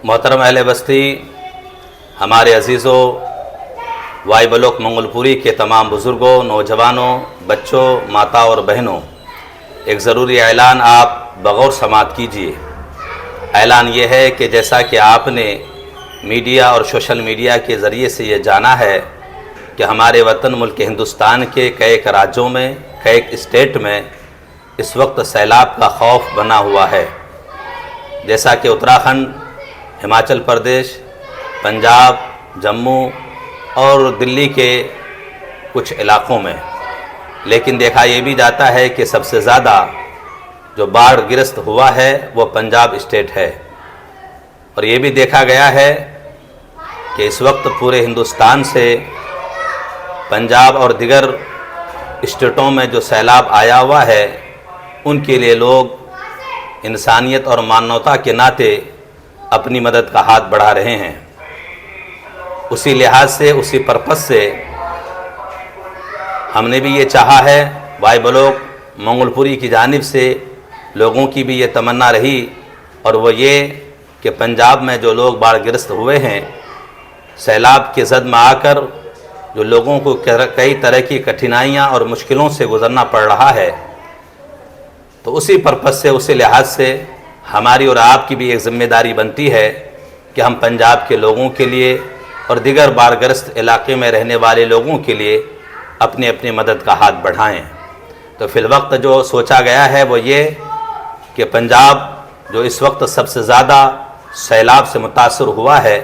मोहतरम अहले बस्ती, हमारे अजीज़ों, वाई बलोक मंगलपुरी के तमाम बुज़ुर्गों, नौजवानों, बच्चों, माता और बहनों, एक ज़रूरी ऐलान आप बग़ौर समाअत कीजिए। ऐलान ये है कि जैसा कि आपने मीडिया और सोशल मीडिया के ज़रिए से ये जाना है कि हमारे वतन मुल्क हिंदुस्तान के कई राज्यों में, कई स्टेट में इस वक्त सैलाब का खौफ बना हुआ है। जैसा कि उत्तराखंड, हिमाचल प्रदेश, पंजाब, जम्मू और दिल्ली के कुछ इलाक़ों में, लेकिन देखा ये भी जाता है कि सबसे ज़्यादा जो बाढ़ ग्रस्त हुआ है वो पंजाब स्टेट है। और ये भी देखा गया है कि इस वक्त पूरे हिंदुस्तान से पंजाब और दिगर स्टेटों में जो सैलाब आया हुआ है, उनके लिए लोग इंसानियत और मानवता के नाते अपनी मदद का हाथ बढ़ा रहे हैं। उसी लिहाज से, उसी पर्पस से हमने भी ये चाहा है, वाई बलोक मंगलपुरी की जानिब से लोगों की भी ये तमन्ना रही, और वो ये कि पंजाब में जो लोग बाढ़ग्रस्त हुए हैं, सैलाब के ज़द में आकर जो लोगों को कई तरह की कठिनाइयाँ और मुश्किलों से गुज़रना पड़ रहा है, तो उसी पर्पस से, उसी लिहाज से हमारी और आपकी भी एक ज़िम्मेदारी बनती है कि हम पंजाब के लोगों के लिए और दिगर बाढ़ग्रस्त इलाके में रहने वाले लोगों के लिए अपनी अपनी मदद का हाथ बढ़ाएं। तो फ़िलवक्त जो सोचा गया है वो ये कि पंजाब जो इस वक्त सबसे ज़्यादा सैलाब से मुतासर हुआ है,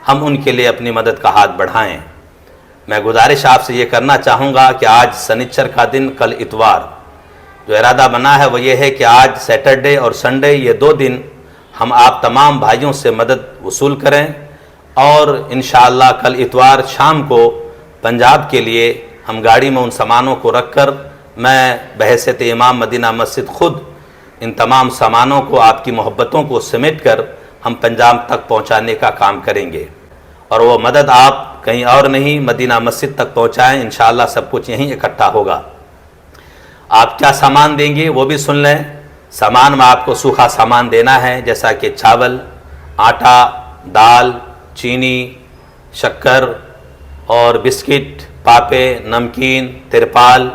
हम उनके लिए अपनी मदद का हाथ बढ़ाएं। मैं गुजारिश आपसे ये करना चाहूँगा कि आज शनिचर का दिन, कल इतवार, जो इरादा बना है वो ये है कि आज सैटरडे और संडे, ये 2 दिन हम आप तमाम भाइयों से मदद वसूल करें, और इंशाअल्लाह कल इतवार शाम को पंजाब के लिए हम गाड़ी में उन सामानों को रखकर, मैं बहैसियत इमाम मदीना मस्जिद ख़ुद इन तमाम सामानों को, आपकी मोहब्बतों को समेट कर हम पंजाब तक पहुंचाने का काम करेंगे। और वो मदद आप कहीं और नहीं, मदीना मस्जिद तक पहुंचाएं। इंशाअल्लाह सब कुछ यहीं इकट्ठा होगा। आप क्या सामान देंगे वो भी सुन लें। सामान में आपको सूखा सामान देना है, जैसा कि चावल, आटा, दाल, चीनी, शक्कर और बिस्किट, पापे, नमकीन, तिरपाल,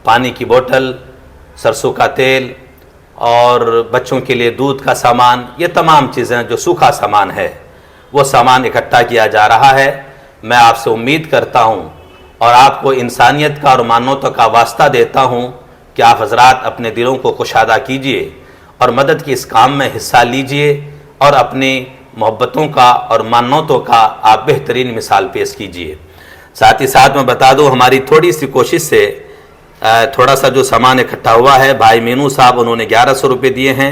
पानी की बोतल, सरसों का तेल और बच्चों के लिए दूध का सामान, ये तमाम चीज़ें जो सूखा सामान है वो सामान इकट्ठा किया जा रहा है। मैं आपसे उम्मीद करता हूँ और आपको इंसानियत का और मानवता का वास्ता देता हूँ कि आप हजरात अपने दिलों को कुशादा कीजिए और मदद की इस काम में हिस्सा लीजिए, और अपनी मोहब्बतों का और मानवतों का आप बेहतरीन मिसाल पेश कीजिए। साथ ही साथ मैं बता दूं, हमारी थोड़ी सी कोशिश से थोड़ा सा जो सामान इकट्ठा हुआ है, भाई मीनू साहब उन्होंने 1100 रुपये दिए हैं,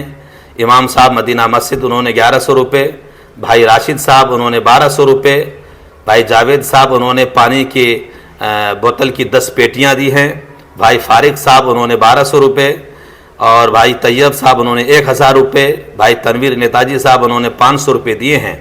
इमाम साहब मदीना मस्जिद उन्होंने 1100 रुपये, भाई राशिद साहब उन्होंने 1200 रुपये, भाई जावेद साहब उन्होंने पानी की बोतल की 10 पेटियाँ दी हैं, भाई फारिक साहब उन्होंने 1200 रुपये, और भाई तैयब साहब उन्होंने 1000 रुपये, भाई तनवीर नेताजी साहब उन्होंने 500 रुपये दिए हैं।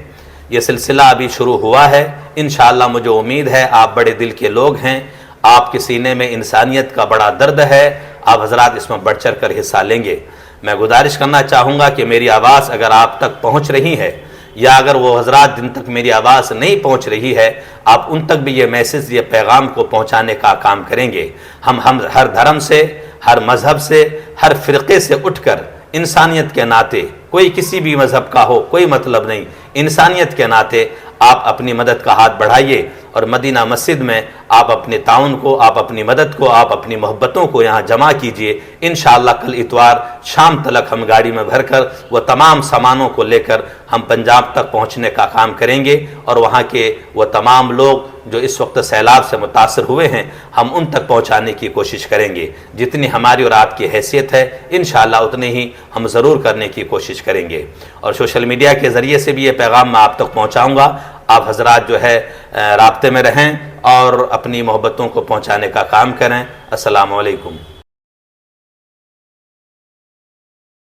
ये सिलसिला अभी शुरू हुआ है। इंशाअल्लाह मुझे उम्मीद है आप बड़े दिल के लोग हैं, आपके सीने में इंसानियत का बड़ा दर्द है, आप हजरात इसमें बढ़ चढ़ कर हिस्सा लेंगे। मैं गुजारिश करना चाहूँगा कि मेरी आवाज़ अगर आप तक पहुँच रही है, या अगर वो हजरात जिन तक मेरी आवाज़ नहीं पहुँच रही है, आप उन तक भी ये मैसेज, ये पैगाम को पहुँचाने का काम करेंगे। हम हर धर्म से, हर मज़हब से, हर फ़िरक़े से उठकर इंसानियत के नाते, कोई किसी भी मज़हब का हो कोई मतलब नहीं, इंसानियत के नाते आप अपनी मदद का हाथ बढ़ाइए, और मदीना मस्जिद में आप अपने ताउन को, आप अपनी मदद को, आप अपनी मोहब्बतों को यहाँ जमा कीजिए। इंशाअल्लाह कल इतवार शाम तक हम गाड़ी में भरकर वो तमाम सामानों को लेकर हम पंजाब तक पहुँचने का काम करेंगे, और वहाँ के वो तमाम लोग जो इस वक्त सैलाब से मुतासर हुए हैं, हम उन तक पहुँचाने की कोशिश करेंगे। जितनी हमारी और आपकी हैसियत है, इंशाअल्लाह उतनी ही हम ज़रूर करने की कोशिश करेंगे। और सोशल मीडिया के ज़रिए से भी ये पैगाम मैं आप तक पहुँचाऊँगा। आप हजरात जो है राब्ते में रहें और अपनी मोहब्बतों को पहुँचाने का काम करें। अस्सलामु अलैकुम।